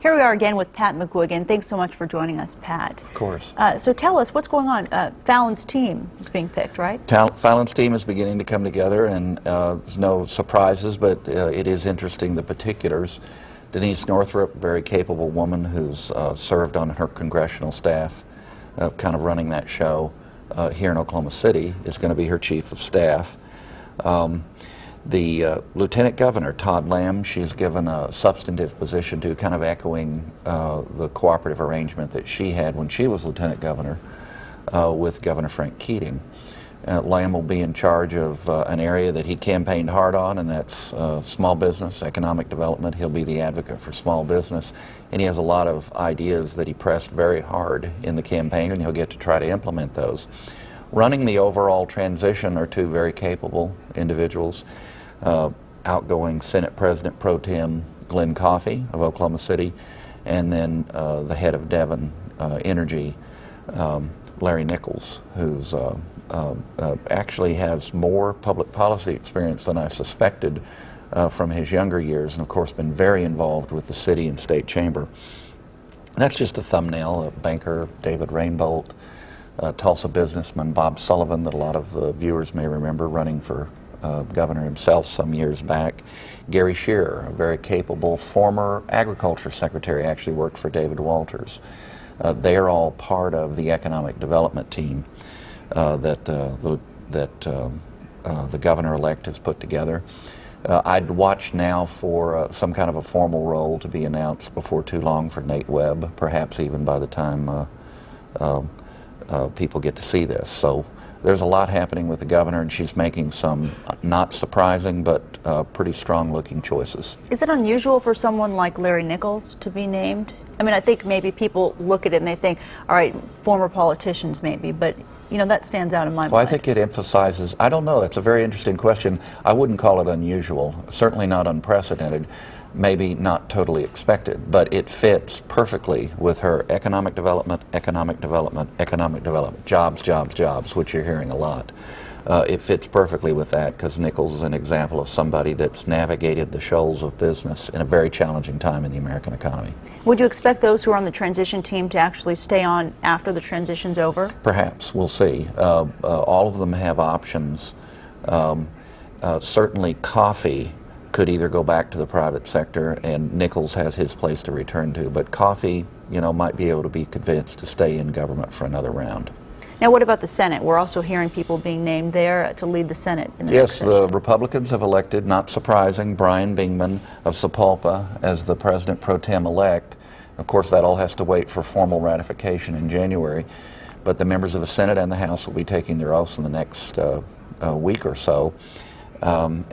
Here we are again with Pat McGuigan. Thanks so much for joining us, Pat. Of course. So tell us, what's going on? Fallin's team is being picked, right? Fallin's team is beginning to come together, and there's no surprises, but it is interesting, the particulars. Denise Northrup, very capable woman who's served on her congressional staff, kind of running that show here in Oklahoma City, is going to be her chief of staff. The Lieutenant Governor, Todd Lamb, she's given a substantive position to, kind of echoing the cooperative arrangement that she had when she was Lieutenant Governor with Governor Frank Keating. Lamb will be in charge of an area that he campaigned hard on, and that's small business, economic development. He'll be the advocate for small business, and he has a lot of ideas that he pressed very hard in the campaign, and he'll get to try to implement those. Running the overall transition are two very capable individuals. Outgoing Senate President Pro Tem Glenn Coffey of Oklahoma City, and then the head of Devon Energy, Larry Nichols, who's actually has more public policy experience than I suspected from his younger years, and of course been very involved with the city and state chamber. And that's just a thumbnail. Banker David Rainbolt, Tulsa businessman Bob Sullivan, that a lot of the viewers may remember running for governor himself some years back. Gary Shearer, a very capable former agriculture secretary, actually worked for David Walters. They're all part of the economic development team that the governor-elect has put together. I'd watch now for some kind of a formal role to be announced before too long for Nate Webb, perhaps even by the time people get to see this. So there's a lot happening with the governor, and she's making some not surprising but pretty strong-looking choices. Is it unusual for someone like Larry Nichols to be named? I mean, I think maybe people look at it and they think, all right, former politicians maybe, but you know, that stands out in my mind. Well, I think it emphasizes, I don't know, that's a very interesting question. I wouldn't call it unusual, certainly not unprecedented, maybe not totally expected, but it fits perfectly with her economic development, economic development, economic development, jobs, jobs, jobs, which you're hearing a lot. It fits perfectly with that because Nichols is an example of somebody that's navigated the shoals of business in a very challenging time in the American economy. Would you expect those who are on the transition team to actually stay on after the transition's over? Perhaps. We'll see. All of them have options. Certainly Coffey could either go back to the private sector, and Nichols has his place to return to, but Coffey, you know, might be able to be convinced to stay in government for another round. Now, what about the Senate? We're also hearing people being named there to lead the Senate in the next session. Yes, the Republicans have elected, not surprising, Brian Bingman of Sapulpa as the President Pro Tem-elect. Of course, that all has to wait for formal ratification in January, but the members of the Senate and the House will be taking their oaths in the next week or so.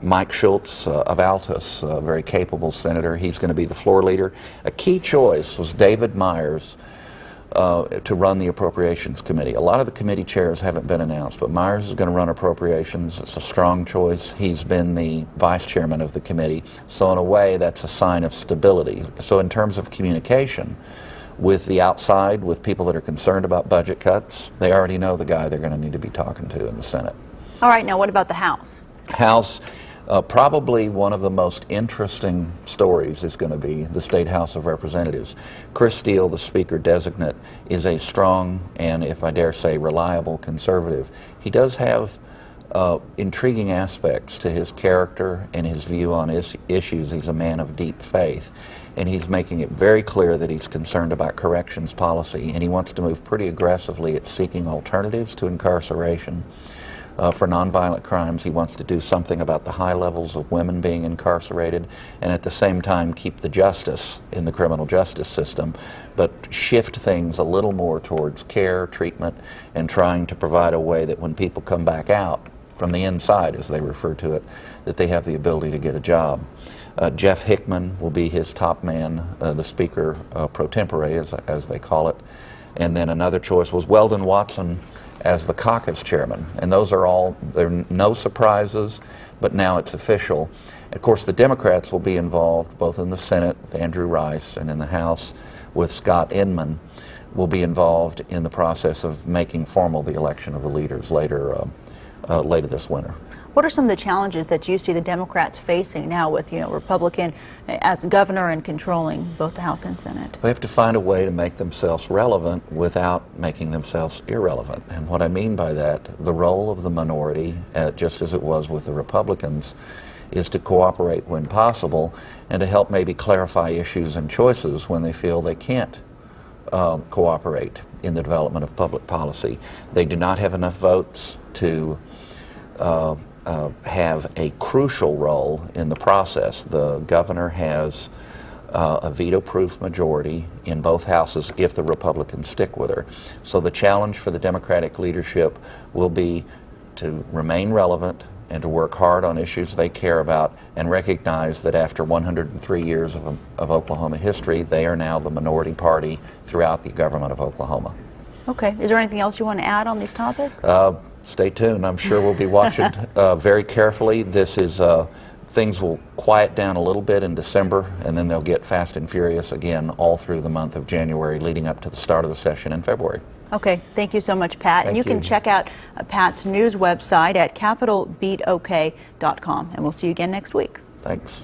Mike Schultz of Altus, a very capable senator, he's going to be the floor leader. A key choice was David Myers to run the Appropriations Committee. A lot of the committee chairs haven't been announced, but Myers is going to run Appropriations. It's a strong choice. He's been the vice chairman of the committee, so in a way that's a sign of stability. So in terms of communication with the outside, with people that are concerned about budget cuts, they already know the guy they're going to need to be talking to in the Senate. All right, now what about the House? House, probably one of the most interesting stories is going to be the State House of Representatives. Kris Steele, the Speaker-designate, is a strong and, if I dare say, reliable conservative. He does have intriguing aspects to his character and his view on issues. He's a man of deep faith, and he's making it very clear that he's concerned about corrections policy, and he wants to move pretty aggressively at seeking alternatives to incarceration. For nonviolent crimes, he wants to do something about the high levels of women being incarcerated, and at the same time keep the justice in the criminal justice system, but shift things a little more towards care, treatment, and trying to provide a way that when people come back out from the inside, as they refer to it, that they have the ability to get a job. Jeff Hickman will be his top man, the Speaker pro tempore, as they call it. And then another choice was Weldon Watson as the caucus chairman. And those are all, there are no surprises, but now it's official. Of course, the Democrats will be involved both in the Senate with Andrew Rice and in the House with Scott Inman, will be involved in the process of making formal the election of the leaders later this winter. What are some of the challenges that you see the Democrats facing now with, Republican as governor and controlling both the House and Senate? They have to find a way to make themselves relevant without making themselves irrelevant. And what I mean by that, the role of the minority, just as it was with the Republicans, is to cooperate when possible and to help maybe clarify issues and choices when they feel they can't cooperate in the development of public policy. They do not have enough votes to have a crucial role in the process. The governor has a veto-proof majority in both houses if the Republicans stick with her. So the challenge for the Democratic leadership will be to remain relevant and to work hard on issues they care about and recognize that after 103 years of Oklahoma history, they are now the minority party throughout the government of Oklahoma. Okay. Is there anything else you want to add on these topics? Stay tuned. I'm sure we'll be watching very carefully. Things will quiet down a little bit in December, and then they'll get fast and furious again all through the month of January, leading up to the start of the session in February. Okay, thank you so much, Pat. And you can check out Pat's news website at CapitolBeatOK.com. And we'll see you again next week. Thanks.